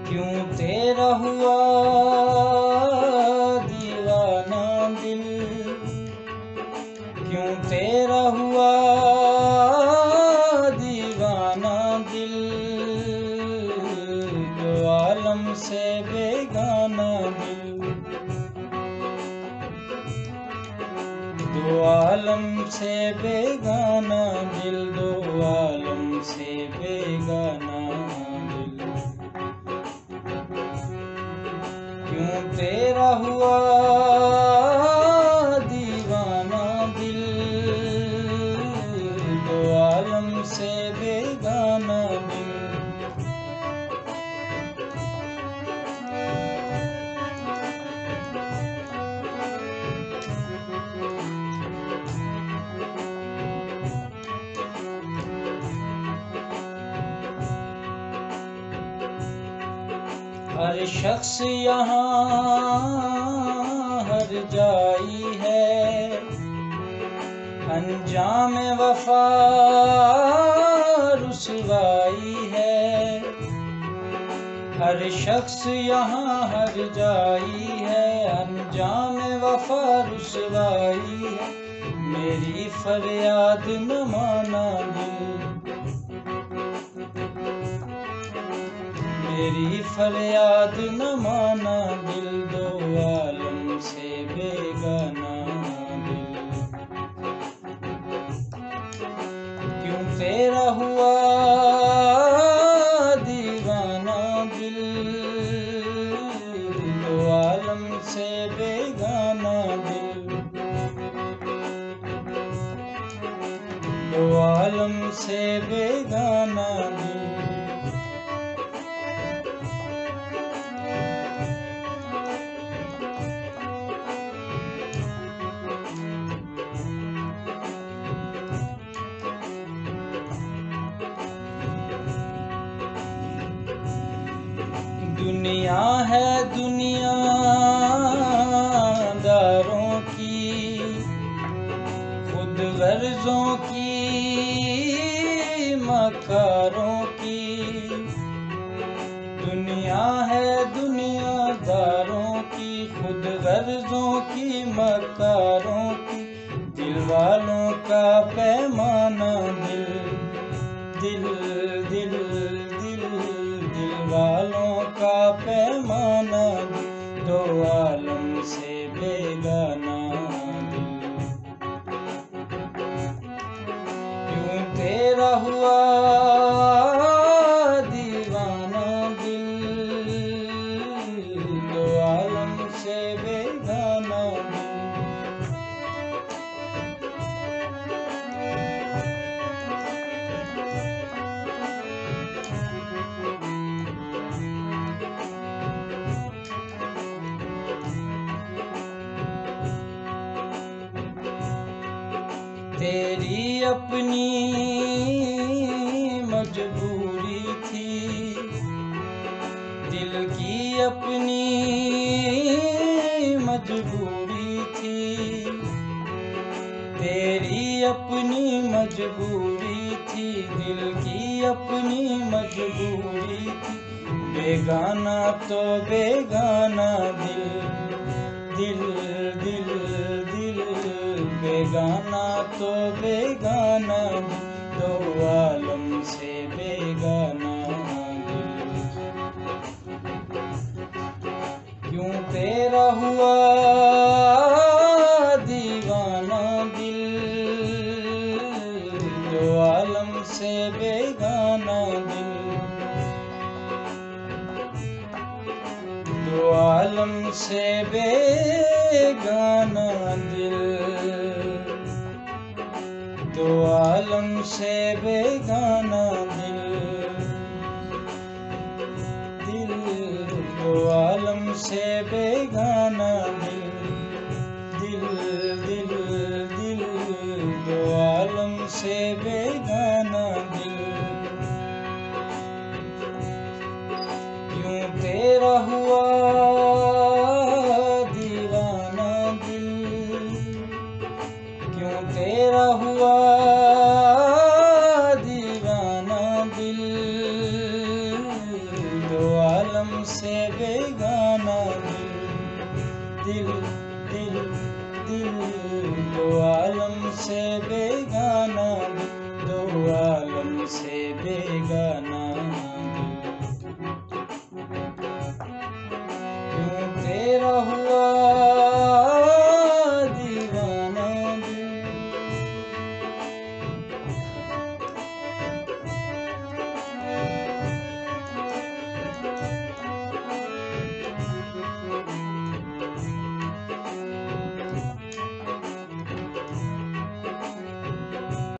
क्यों तेरा हुआ दीवाना दिल, क्यों तेरा हुआ दीवाना दिल, जो आलम से बेगाना दिल, दो आलम से बेगाना दिल, दो आलम से बेगाना दिल, क्यों तेरा हुआ दीवाना दिल, दो आलम से बेगाना दिल। हर शख्स यहाँ हर जाई है, अंजाम वफा रुसवाई है। हर शख्स यहाँ हर जाई है, अंजाम वफा रुसवाई है। मेरी फरियाद न माना दिल, मेरी फरियाद न माना दिल, दो आलम से बेगाना दिल, क्यों तेरा हुआ दीवाना दिल, दो आलम से बेगाना दिल, दो आलम से बेगाना दिल। दुनिया है दुनियादारों की, खुद गर्जों की मकारों की। दुनिया है दुनियादारों की, खुद गर्जों की मकारों की। दिल वालों का पैमाना दिल, दिल दिल दिल दिल वालों का पैमाना दिल, दो आलम से बेगाना दिल, क्यों तेरा हुआ दीवाना दिल, दो आलम से बेगाना दिल। तेरी अपनी मजबूरी थी, दिल की अपनी मजबूरी थी। तेरी अपनी मजबूरी थी, दिल की अपनी मजबूरी थी। बेगाना तो बेगाना दिल, दिल दिल दिल बेगाना तो बेगाना दिल, दो आलम से बेगाना दिल, क्यों तेरा हुआ दीवाना दिल, दो आलम से बेगाना दिल, दो आलम से बेगाना दिल, दो आलम से बेगाना दिल, दिल दो आलम से बेगाना दिल।